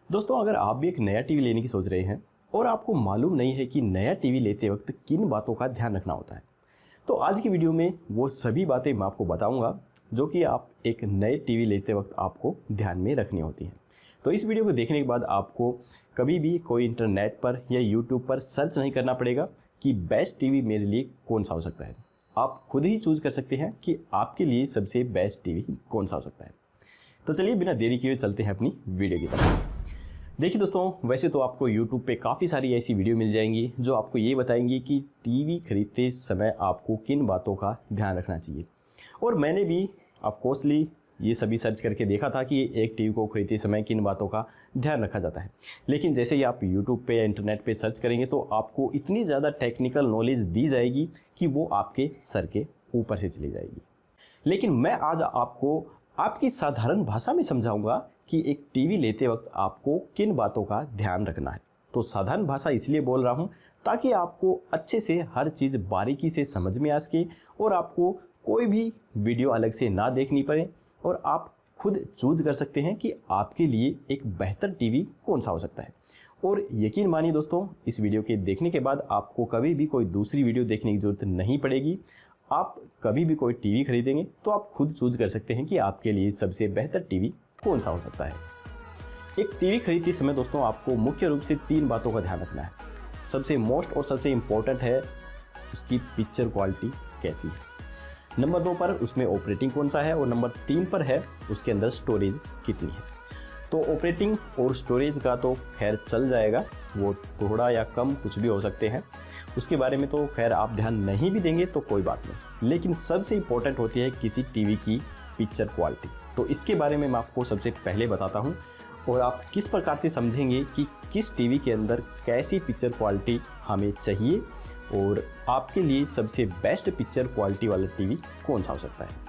दोस्तों, अगर आप भी एक नया टीवी लेने की सोच रहे हैं और आपको मालूम नहीं है कि नया टीवी लेते वक्त किन बातों का ध्यान रखना होता है, तो आज की वीडियो में वो सभी बातें मैं आपको बताऊंगा जो कि आप एक नए टीवी लेते वक्त आपको ध्यान में रखनी होती हैं। तो इस वीडियो को देखने के बाद आपको कभी भी कोई इंटरनेट पर या यूट्यूब पर सर्च नहीं करना पड़ेगा कि बेस्ट टीवी मेरे लिए कौन सा हो सकता है। आप खुद ही चूज कर सकते हैं कि आपके लिए सबसे बेस्ट टीवी कौन सा हो सकता है। तो चलिए बिना देरी किए चलते हैं अपनी वीडियो की तरफ। देखिए दोस्तों, वैसे तो आपको YouTube पे काफ़ी सारी ऐसी वीडियो मिल जाएंगी जो आपको ये बताएंगी कि टीवी खरीदते समय आपको किन बातों का ध्यान रखना चाहिए। और मैंने भी ऑफकोर्सली ये सभी सर्च करके देखा था कि एक टीवी को खरीदते समय किन बातों का ध्यान रखा जाता है। लेकिन जैसे ही आप YouTube पे या इंटरनेट पे सर्च करेंगे तो आपको इतनी ज़्यादा टेक्निकल नॉलेज दी जाएगी कि वो आपके सर के ऊपर से चली जाएगी। लेकिन मैं आज आपको आपकी साधारण भाषा में समझाऊंगा कि एक टीवी लेते वक्त आपको किन बातों का ध्यान रखना है। तो साधारण भाषा इसलिए बोल रहा हूं ताकि आपको अच्छे से हर चीज़ बारीकी से समझ में आ सके और आपको कोई भी वीडियो अलग से ना देखनी पड़े और आप खुद चूज कर सकते हैं कि आपके लिए एक बेहतर टीवी कौन सा हो सकता है। और यकीन मानिए दोस्तों, इस वीडियो के देखने के बाद आपको कभी भी कोई दूसरी वीडियो देखने की ज़रूरत नहीं पड़ेगी। आप कभी भी कोई टीवी खरीदेंगे तो आप खुद चूज कर सकते हैं कि आपके लिए सबसे बेहतर टीवी कौन सा हो सकता है। एक टीवी खरीदते समय दोस्तों आपको मुख्य रूप से 3 बातों का ध्यान रखना है। सबसे मोस्ट और सबसे इम्पोर्टेंट है उसकी पिक्चर क्वालिटी कैसी है। नंबर 2 पर उसमें ऑपरेटिंग कौन सा है और नंबर 3 पर है उसके अंदर स्टोरेज कितनी है। तो ऑपरेटिंग और स्टोरेज का तो खैर चल जाएगा, वो थोड़ा या कम कुछ भी हो सकते हैं, उसके बारे में तो खैर आप ध्यान नहीं भी देंगे तो कोई बात नहीं। लेकिन सबसे इम्पोर्टेंट होती है किसी टीवी की पिक्चर क्वालिटी। तो इसके बारे में मैं आपको सबसे पहले बताता हूं और आप किस प्रकार से समझेंगे कि किस टीवी के अंदर कैसी पिक्चर क्वालिटी हमें चाहिए और आपके लिए सबसे बेस्ट पिक्चर क्वालिटी वाला टीवी कौन सा हो सकता है।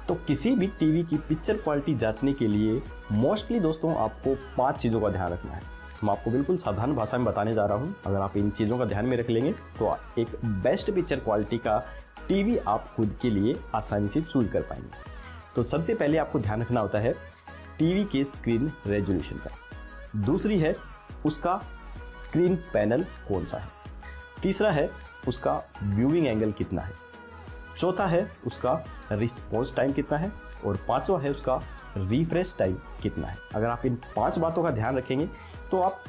तो किसी भी टीवी की पिक्चर क्वालिटी जांचने के लिए मोस्टली दोस्तों आपको 5 चीज़ों का ध्यान रखना है। मैं आपको बिल्कुल साधारण भाषा में बताने जा रहा हूं। अगर आप इन चीज़ों का ध्यान में रख लेंगे तो एक बेस्ट पिक्चर क्वालिटी का टीवी आप खुद के लिए आसानी से चूज कर पाएंगे। तो सबसे पहले आपको ध्यान रखना होता है टीवी के स्क्रीन रेजोल्यूशन का। दूसरी है उसका स्क्रीन पैनल कौन सा है। तीसरा है उसका व्यूइंग एंगल कितना है। चौथा है उसका रिस्पॉन्स टाइम कितना है और पांचवा है उसका रिफ्रेश टाइम कितना है। अगर आप इन 5 बातों का ध्यान रखेंगे तो आप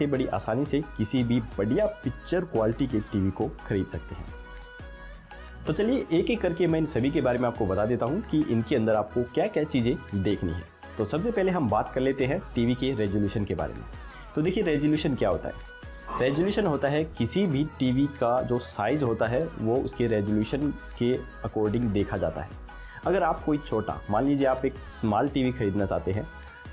बड़ी आसानी से किसी भी बढ़िया पिक्चर क्वालिटी के टीवी को खरीद सकते हैं। तो चलिए एक एक करके मैं इन सभी के बारे में आपको बता देता हूं कि इनके अंदर आपको क्या क्या चीज़ें देखनी है। तो सबसे पहले हम बात कर लेते हैं टीवी के रेजोल्यूशन के बारे में। तो देखिए रेजोल्यूशन क्या होता है। रेजोल्यूशन होता है किसी भी टीवी का जो साइज होता है वो उसके रेजोल्यूशन के अकॉर्डिंग देखा जाता है। अगर आप कोई छोटा, मान लीजिए आप एक स्मॉल टीवी खरीदना चाहते हैं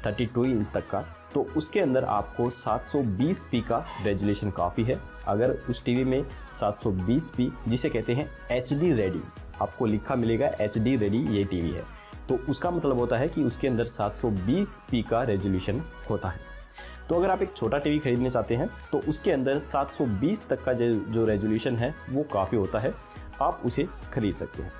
32 इंच तक का, तो उसके अंदर आपको 720p का रेजोल्यूशन काफ़ी है। अगर उस टीवी में 720p जिसे कहते हैं HD रेडी, आपको लिखा मिलेगा HD रेडी ये टीवी है, तो उसका मतलब होता है कि उसके अंदर 720p का रेजोल्यूशन होता है। तो अगर आप एक छोटा टीवी खरीदने चाहते हैं तो उसके अंदर 720 तक का जो रेजोल्यूशन है वो काफ़ी होता है, आप उसे खरीद सकते हैं।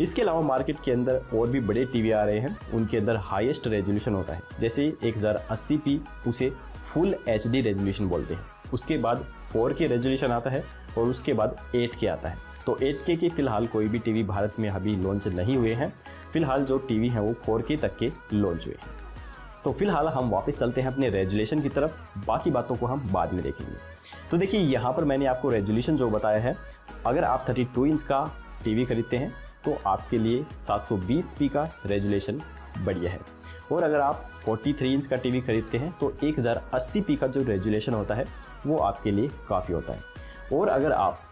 इसके अलावा मार्केट के अंदर और भी बड़े टीवी आ रहे हैं, उनके अंदर हाईएस्ट रेजोल्यूशन होता है। जैसे 1080p उसे फुल HD रेजोल्यूशन बोलते हैं। उसके बाद 4K रेजोल्यूशन आता है और उसके बाद 8K आता है। तो 8K के फिलहाल कोई भी टीवी भारत में अभी लॉन्च नहीं हुए हैं। फिलहाल जो टीवी हैं वो 4K तक के लॉन्च हुए हैं। तो फिलहाल हम वापस चलते हैं अपने रेजोल्यूशन की तरफ, बाकी बातों को हम बाद में देखेंगे। तो देखिए यहाँ पर मैंने आपको रेजोल्यूशन जो बताया है, अगर आप 32 इंच का टीवी खरीदते हैं तो आपके लिए 720p का रेजोल्यूशन बढ़िया है। और अगर आप 43 इंच का टीवी खरीदते हैं तो 1080p का जो रेजोल्यूशन होता है वो आपके लिए काफ़ी होता है। और अगर आप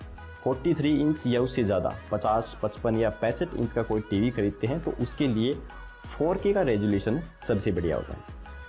43 इंच या उससे ज़्यादा 50, 55 या 65 इंच का कोई टीवी खरीदते हैं तो उसके लिए 4K का रेजोल्यूशन सबसे बढ़िया होता है।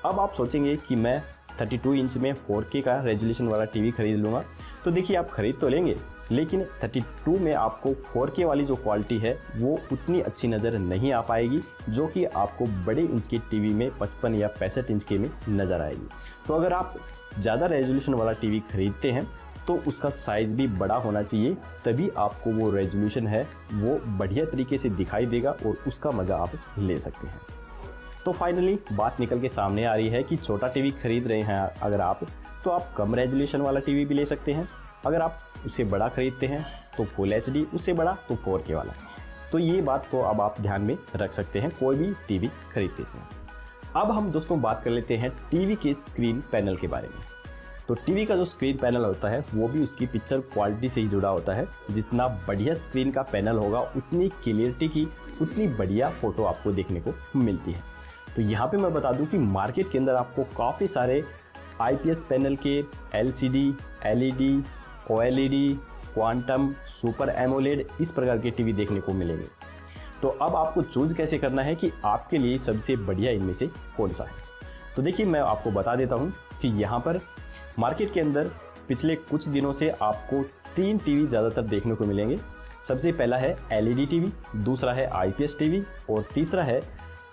अब आप सोचेंगे कि मैं 32 इंच में 4K का रेजोल्यूशन वाला टीवी खरीद लूँगा, तो देखिए आप खरीद तो लेंगे लेकिन 32 में आपको 4K वाली जो क्वालिटी है वो उतनी अच्छी नज़र नहीं आ पाएगी जो कि आपको बड़े इंच के टीवी में 55 या 65 इंच के में नज़र आएगी। तो अगर आप ज़्यादा रेजोल्यूशन वाला टीवी खरीदते हैं तो उसका साइज़ भी बड़ा होना चाहिए, तभी आपको वो रेजोल्यूशन है वो बढ़िया तरीके से दिखाई देगा और उसका मज़ा आप ले सकते हैं। तो फाइनली बात निकल के सामने आ रही है कि छोटा टीवी खरीद रहे हैं अगर आप, तो आप कम रेजोल्यूशन वाला टीवी भी ले सकते हैं। अगर आप उससे बड़ा खरीदते हैं तो फुल HD, उससे बड़ा तो 4K वाला। तो ये बात तो अब आप ध्यान में रख सकते हैं कोई भी टीवी खरीदते समय। अब हम दोस्तों बात कर लेते हैं टीवी के स्क्रीन पैनल के बारे में। तो टीवी का जो स्क्रीन पैनल होता है वो भी उसकी पिक्चर क्वालिटी से ही जुड़ा होता है। जितना बढ़िया स्क्रीन का पैनल होगा उतनी क्लियरिटी की, उतनी बढ़िया फ़ोटो आपको देखने को मिलती है। तो यहाँ पे मैं बता दूँ कि मार्केट के अंदर आपको काफ़ी सारे IPS पैनल के LCD, LED, OLED, quantum, super AMOLED इस प्रकार के टीवी देखने को मिलेंगे। तो अब आपको चूज़ कैसे करना है कि आपके लिए सबसे बढ़िया इनमें से कौन सा है। तो देखिए मैं आपको बता देता हूँ कि यहाँ पर मार्केट के अंदर पिछले कुछ दिनों से आपको 3 टीवी ज़्यादातर देखने को मिलेंगे। सबसे पहला है LED टीवी, दूसरा है IPS टीवी और तीसरा है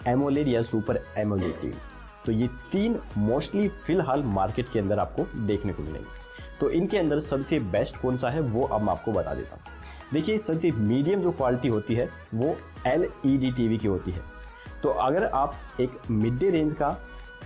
एमोलेड या सुपर एमोलेड टीवी। तो ये 3 मोस्टली फ़िलहाल मार्केट के अंदर आपको देखने को मिलेंगे। तो इनके अंदर सबसे बेस्ट कौन सा है वो अब मैं आपको बता देता हूँ। देखिए सबसे मीडियम जो क्वालिटी होती है वो LED टीवी की होती है। तो अगर आप एक मिड रेंज का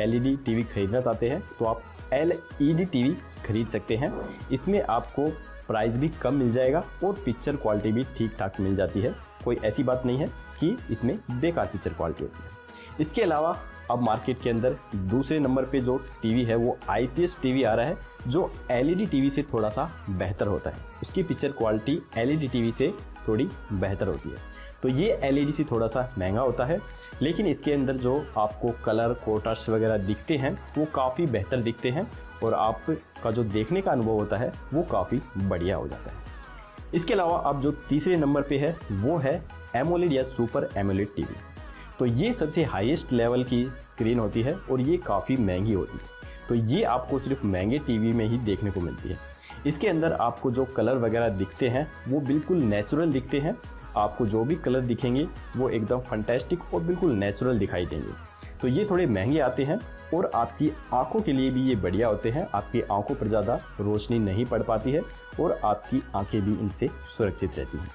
LED टीवी खरीदना चाहते हैं तो आप LED टीवी खरीद सकते हैं। इसमें आपको प्राइस भी कम मिल जाएगा और पिक्चर क्वालिटी भी ठीक ठाक मिल जाती है। कोई ऐसी बात नहीं है कि इसमें बेकार पिक्चर क्वालिटी होती है। इसके अलावा अब मार्केट के अंदर दूसरे नंबर पे जो टीवी है वो IPS टीवी आ रहा है, जो LED टीवी से थोड़ा सा बेहतर होता है। उसकी पिक्चर क्वालिटी LED टीवी से थोड़ी बेहतर होती है। तो ये LED से थोड़ा सा महंगा होता है, लेकिन इसके अंदर जो आपको कलर कोटर्स वगैरह दिखते हैं वो काफ़ी बेहतर दिखते हैं और आपका जो देखने का अनुभव होता है वो काफ़ी बढ़िया हो जाता है। इसके अलावा अब जो तीसरे नंबर पे है वो है एमोलेड या सुपर एमोलेड टीवी। तो ये सबसे हाईएस्ट लेवल की स्क्रीन होती है और ये काफ़ी महंगी होती है। तो ये आपको सिर्फ महंगे टीवी में ही देखने को मिलती है। इसके अंदर आपको जो कलर वगैरह दिखते हैं वो बिल्कुल नेचुरल दिखते हैं। आपको जो भी कलर दिखेंगे वो एकदम फंटेस्टिक और बिल्कुल नेचुरल दिखाई देंगे। तो ये थोड़े महंगे आते हैं और आपकी आंखों के लिए भी ये बढ़िया होते हैं। आपकी आंखों पर ज़्यादा रोशनी नहीं पड़ पाती है और आपकी आंखें भी इनसे सुरक्षित रहती हैं।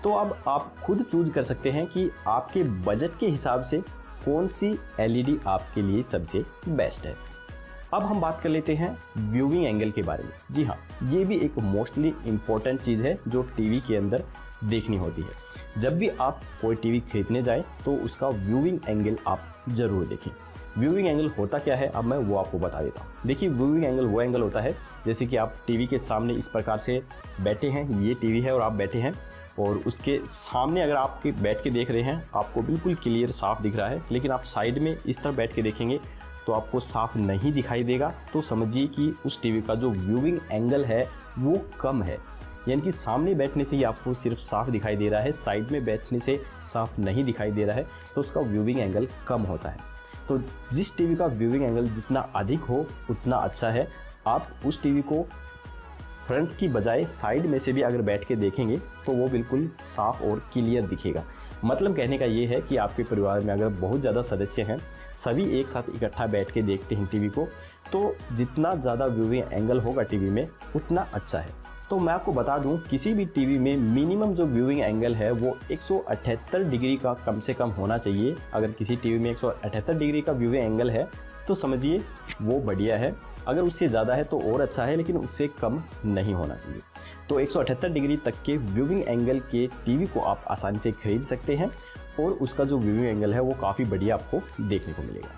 तो अब आप खुद चूज कर सकते हैं कि आपके बजट के हिसाब से कौन सी LED आपके लिए सबसे बेस्ट है। अब हम बात कर लेते हैं व्यूइंग एंगल के बारे में। जी हाँ, ये भी एक मोस्टली इम्पोर्टेंट चीज़ है जो टीवी के अंदर देखनी होती है। जब भी आप कोई टीवी खरीदने जाएं तो उसका व्यूइंग एंगल आप ज़रूर देखें। व्यूइंग एंगल होता क्या है अब मैं वो आपको बता देता हूँ। देखिए व्यूइंग एंगल वो एंगल होता है जैसे कि आप टीवी के सामने इस प्रकार से बैठे हैं, ये टीवी है और आप बैठे हैं और उसके सामने अगर आप बैठ के देख रहे हैं आपको बिल्कुल क्लियर साफ दिख रहा है, लेकिन आप साइड में इस तरह बैठ के देखेंगे तो आपको साफ नहीं दिखाई देगा। तो समझिए कि उस टीवी का जो व्यूइंग एंगल है वो कम है, यानी कि सामने बैठने से ही आपको सिर्फ साफ दिखाई दे रहा है, साइड में बैठने से साफ नहीं दिखाई दे रहा है, तो उसका व्यूइंग एंगल कम होता है। तो जिस टीवी का व्यूइंग एंगल जितना अधिक हो उतना अच्छा है। आप उस टीवी को फ्रंट की बजाय साइड में से भी अगर बैठ के देखेंगे तो वो बिल्कुल साफ़ और क्लियर दिखेगा। मतलब कहने का ये है कि आपके परिवार में अगर बहुत ज़्यादा सदस्य हैं, सभी एक साथ इकट्ठा बैठ के देखते हैं टीवी को, तो जितना ज़्यादा व्यूइंग एंगल होगा टीवी में उतना अच्छा है। तो मैं आपको बता दूं, किसी भी टीवी में मिनिमम जो व्यूइंग एंगल है वो 178 डिग्री का कम से कम होना चाहिए। अगर किसी टीवी में 178 डिग्री का व्यूइंग एंगल है तो समझिए वो बढ़िया है। अगर उससे ज़्यादा है तो और अच्छा है, लेकिन उससे कम नहीं होना चाहिए। तो 178 डिग्री तक के व्यूइंग एंगल के टीवी को आप आसानी से खरीद सकते हैं और उसका जो व्यूइंग एंगल है वो काफ़ी बढ़िया आपको देखने को मिलेगा।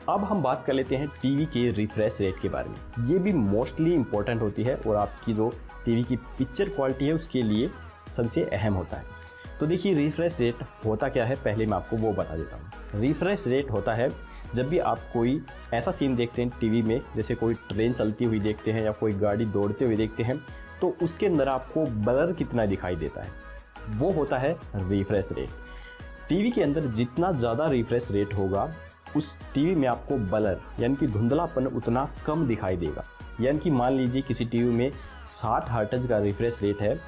अब हम बात कर लेते हैं टीवी के रिफ्रेश रेट के बारे में। ये भी मोस्टली इम्पॉर्टेंट होती है और आपकी जो टीवी की पिक्चर क्वालिटी है उसके लिए सबसे अहम होता है। तो देखिए रिफ्रेश रेट होता क्या है, पहले मैं आपको वो बता देता हूँ। रिफ्रेश रेट होता है जब भी आप कोई ऐसा सीन देखते हैं टीवी में, जैसे कोई ट्रेन चलती हुई देखते हैं या कोई गाड़ी दौड़ते हुए देखते हैं, तो उसके अंदर आपको ब्लर कितना दिखाई देता है, वो होता है रिफ्रेश रेट। टीवी के अंदर जितना ज़्यादा रिफ्रेश रेट होगा उस टीवी में आपको ब्लर यानी कि धुंधलापन उतना कम दिखाई देगा। यानी कि मान लीजिए किसी टीवी में 60 हर्ट्ज का रिफ्रेश रेट है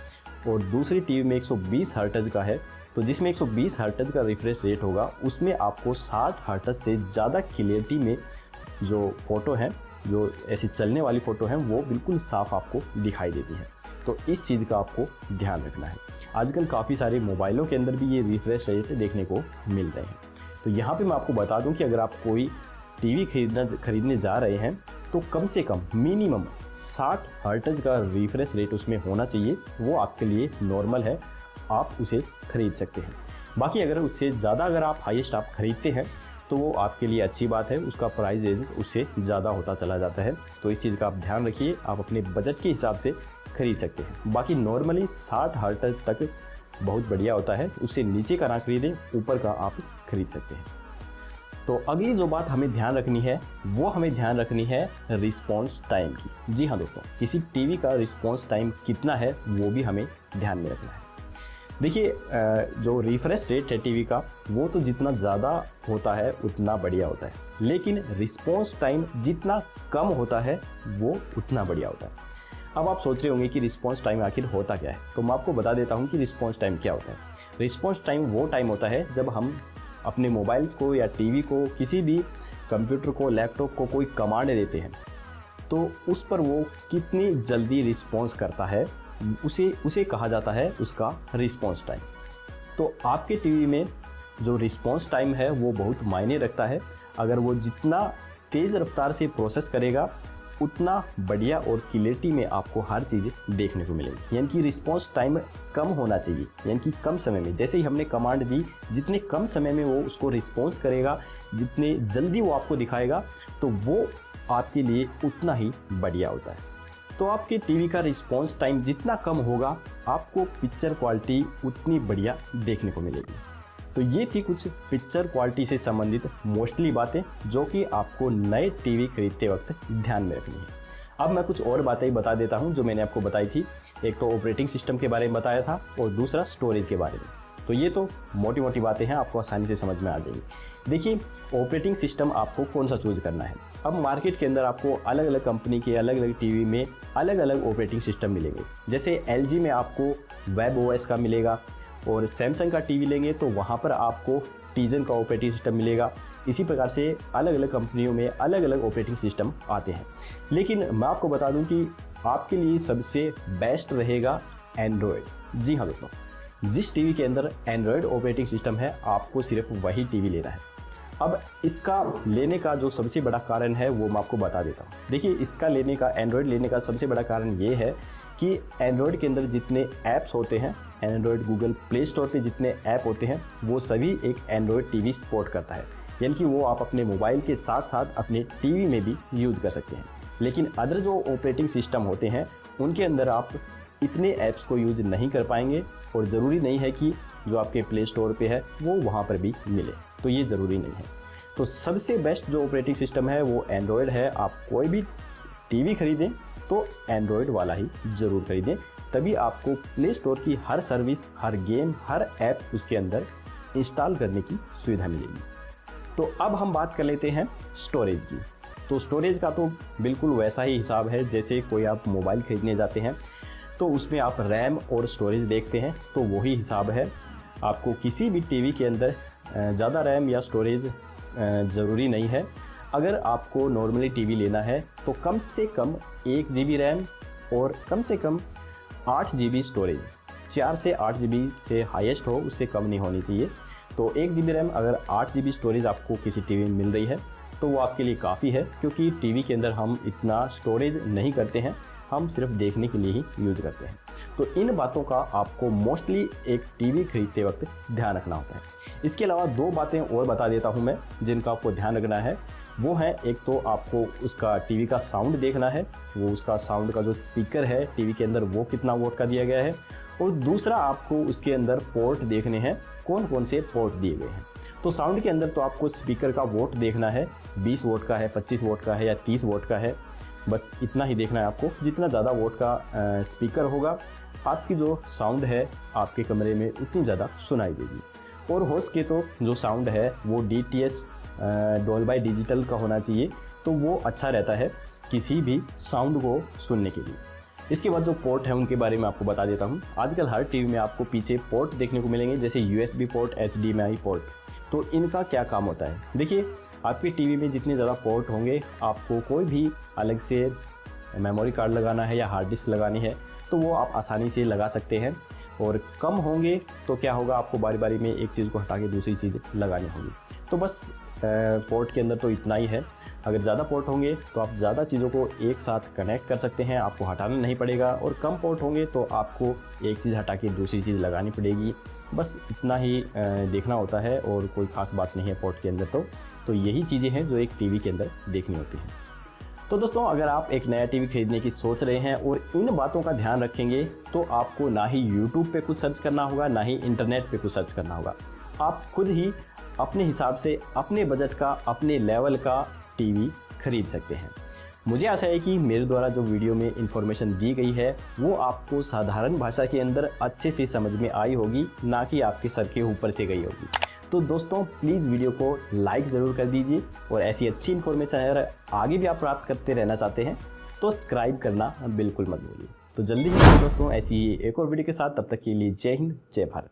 और दूसरी टीवी में 120 हर्ट्ज का है, तो जिसमें 120 हर्ट्ज का रिफ्रेश रेट होगा उसमें आपको 60 हर्ट्ज से ज़्यादा क्लियरिटी में जो फ़ोटो हैं, जो ऐसी चलने वाली फ़ोटो हैं, वो बिल्कुल साफ़ आपको दिखाई देती है। तो इस चीज़ का आपको ध्यान रखना है। आजकल काफ़ी सारे मोबाइलों के अंदर भी ये रिफ्रेश रेट देखने को मिल रहे हैं। तो यहाँ पे मैं आपको बता दूं कि अगर आप कोई टीवी खरीदने जा रहे हैं तो कम से कम मिनिमम 60 हर्ट्ज का रिफ्रेश रेट उसमें होना चाहिए। वो आपके लिए नॉर्मल है, आप उसे खरीद सकते हैं। बाकी अगर उससे ज़्यादा अगर आप हाईएस्ट आप खरीदते हैं तो वो आपके लिए अच्छी बात है, उसका प्राइस रेंज उससे ज़्यादा होता चला जाता है। तो इस चीज़ का आप ध्यान रखिए, आप अपने बजट के हिसाब से खरीद सकते हैं। बाकी नॉर्मली 60 हर्ट्ज तक बहुत बढ़िया होता है, उससे नीचे का ना खरीदें, ऊपर का आप खरीद सकते हैं। तो अगली जो बात हमें ध्यान रखनी है वो हमें ध्यान रखनी है रिस्पॉन्स टाइम की। जी हाँ दोस्तों, किसी टीवी का रिस्पॉन्स टाइम कितना है वो भी हमें ध्यान में रखना है। देखिए जो रिफ्रेश रेट है टीवी का वो तो जितना ज़्यादा होता है उतना बढ़िया होता है, लेकिन रिस्पॉन्स टाइम जितना कम होता है वो उतना बढ़िया होता है। अब आप सोच रहे होंगे कि रिस्पॉन्स टाइम आखिर होता क्या है, तो मैं आपको बता देता हूँ कि रिस्पॉन्स टाइम क्या होता है। रिस्पॉन्स टाइम वो टाइम होता है जब हम अपने मोबाइल्स को या टीवी को, किसी भी कंप्यूटर को, लैपटॉप को कोई कमांड देते हैं तो उस पर वो कितनी जल्दी रिस्पॉन्स करता है, उसे कहा जाता है उसका रिस्पॉन्स टाइम। तो आपके टीवी में जो रिस्पॉन्स टाइम है वो बहुत मायने रखता है। अगर वो जितना तेज़ रफ्तार से प्रोसेस करेगा उतना बढ़िया और क्लियरिटी में आपको हर चीज़ देखने को मिलेगी। यानी कि रिस्पॉन्स टाइम कम होना चाहिए, यानी कि कम समय में, जैसे ही हमने कमांड दी जितने कम समय में वो उसको रिस्पॉन्स करेगा, जितने जल्दी वो आपको दिखाएगा, तो वो आपके लिए उतना ही बढ़िया होता है। तो आपके टीवी का रिस्पॉन्स टाइम जितना कम होगा आपको पिक्चर क्वालिटी उतनी बढ़िया देखने को मिलेगी। तो ये थी कुछ पिक्चर क्वालिटी से संबंधित मोस्टली बातें जो कि आपको नए टीवी खरीदते वक्त ध्यान में रखनी है। अब मैं कुछ और बातें बता देता हूं जो मैंने आपको बताई थी। एक तो ऑपरेटिंग सिस्टम के बारे में बताया था और दूसरा स्टोरेज के बारे में। तो ये तो मोटी मोटी बातें हैं, आपको आसानी से समझ में आ जाएंगी। देखिए ऑपरेटिंग सिस्टम आपको कौन सा चूज करना है। अब मार्केट के अंदर आपको अलग अलग कंपनी के अलग अलग टीवी में अलग अलग ऑपरेटिंग सिस्टम मिलेंगे। जैसे LG में आपको वेब OS का मिलेगा, और सैमसंग का टीवी लेंगे तो वहाँ पर आपको टीजन का ऑपरेटिंग सिस्टम मिलेगा। इसी प्रकार से अलग अलग कंपनियों में अलग अलग ऑपरेटिंग सिस्टम आते हैं। लेकिन मैं आपको बता दूं कि आपके लिए सबसे बेस्ट रहेगा एंड्रॉयड। जी हाँ दोस्तों, जिस टीवी के अंदर एंड्रॉयड ऑपरेटिंग सिस्टम है आपको सिर्फ वही टीवी लेना है। अब इसका लेने का जो सबसे बड़ा कारण है वो मैं आपको बता देता हूँ। देखिए इसका लेने का, एंड्रॉयड लेने का सबसे बड़ा कारण ये है कि एंड्रॉयड के अंदर जितने ऐप्स होते हैं, एंड्रॉयड गूगल प्ले स्टोर पे जितने ऐप होते हैं वो सभी एक एंड्रॉयड टीवी सपोर्ट करता है। यानी कि वो आप अपने मोबाइल के साथ साथ अपने टीवी में भी यूज़ कर सकते हैं। लेकिन अदर जो ऑपरेटिंग सिस्टम होते हैं उनके अंदर आप इतने ऐप्स को यूज़ नहीं कर पाएंगे, और ज़रूरी नहीं है कि जो आपके प्ले स्टोर पे है वो वहाँ पर भी मिले, तो ये ज़रूरी नहीं है। तो सबसे बेस्ट जो ऑपरेटिंग सिस्टम है वो एंड्रॉयड है। आप कोई भी टीवी खरीदें तो एंड्रॉयड वाला ही ज़रूर खरीदें, तभी आपको प्ले स्टोर की हर सर्विस, हर गेम, हर ऐप उसके अंदर इंस्टॉल करने की सुविधा मिलेगी। तो अब हम बात कर लेते हैं स्टोरेज की। तो स्टोरेज का तो बिल्कुल वैसा ही हिसाब है जैसे कोई आप मोबाइल खरीदने जाते हैं तो उसमें आप रैम और स्टोरेज देखते हैं, तो वही हिसाब है। आपको किसी भी टीवी के अंदर ज़्यादा रैम या स्टोरेज ज़रूरी नहीं है। अगर आपको नॉर्मली टीवी लेना है तो कम से कम 1 GB रैम और कम से कम 8 GB स्टोरेज, 4 से 8 GB से हाईएस्ट हो, उससे कम नहीं होनी चाहिए। तो 1 GB रैम अगर 8 GB स्टोरेज आपको किसी टीवी में मिल रही है तो वो आपके लिए काफ़ी है, क्योंकि टीवी के अंदर हम इतना स्टोरेज नहीं करते हैं, हम सिर्फ देखने के लिए ही यूज़ करते हैं। तो इन बातों का आपको मोस्टली एक टीवी खरीदते वक्त ध्यान रखना होता है। इसके अलावा 2 बातें और बता देता हूं मैं जिनका आपको ध्यान रखना है। वो है, एक तो आपको उसका टीवी का साउंड देखना है, वो उसका साउंड का जो स्पीकर है टीवी के अंदर वो कितना वोट का दिया गया है, और दूसरा आपको उसके अंदर पोर्ट देखने हैं, कौन कौन से पोर्ट दिए गए हैं। तो साउंड के अंदर तो आपको स्पीकर का वोट देखना है, 20 वोट का है, 25 वोट का है या 30 वोट का है, बस इतना ही देखना है आपको। जितना ज़्यादा वोट का स्पीकर होगा आपकी जो साउंड है आपके कमरे में उतनी ज़्यादा सुनाई देगी। और हो सके तो जो साउंड है वो DTS डॉल्बी डिजिटल का होना चाहिए, तो वो अच्छा रहता है किसी भी साउंड को सुनने के लिए। इसके बाद जो पोर्ट है उनके बारे में आपको बता देता हूँ। आजकल हर टीवी में आपको पीछे पोर्ट देखने को मिलेंगे, जैसे USB पोर्ट, HDMI पोर्ट। तो इनका क्या काम होता है, देखिए आपके टीवी में जितने ज़्यादा पोर्ट होंगे, आपको कोई भी अलग से मेमोरी कार्ड लगाना है या हार्ड डिस्क लगानी है तो वो आप आसानी से लगा सकते हैं। और कम होंगे तो क्या होगा, आपको बारी बारी में एक चीज़ को हटा के दूसरी चीज़ लगानी होगी। तो बस पोर्ट के अंदर तो इतना ही है। अगर ज़्यादा पोर्ट होंगे तो आप ज़्यादा चीज़ों को एक साथ कनेक्ट कर सकते हैं, आपको हटाना नहीं पड़ेगा। और कम पोर्ट होंगे तो आपको एक चीज़ हटा के दूसरी चीज़ लगानी पड़ेगी। बस इतना ही देखना होता है और कोई ख़ास बात नहीं है पोर्ट के अंदर। तो यही चीज़ें हैं जो एक टीवी के अंदर देखनी होती हैं। तो दोस्तों, अगर आप एक नया टीवी खरीदने की सोच रहे हैं और इन बातों का ध्यान रखेंगे तो आपको ना ही यूट्यूब पे कुछ सर्च करना होगा, ना ही इंटरनेट पे कुछ सर्च करना होगा। आप खुद ही अपने हिसाब से, अपने बजट का, अपने लेवल का टीवी खरीद सकते हैं। मुझे आशा है कि मेरे द्वारा जो वीडियो में इन्फॉर्मेशन दी गई है वो आपको साधारण भाषा के अंदर अच्छे से समझ में आई होगी, ना कि आपके सर के ऊपर से गई होगी। तो दोस्तों, प्लीज़ वीडियो को लाइक ज़रूर कर दीजिए और ऐसी अच्छी इन्फॉर्मेशन अगर आगे भी आप प्राप्त करते रहना चाहते हैं तो सब्सक्राइब करना बिल्कुल मत भूलिए। तो जल्दी ही दोस्तों ऐसी ही एक और वीडियो के साथ, तब तक के लिए जय हिंद, जय भारत।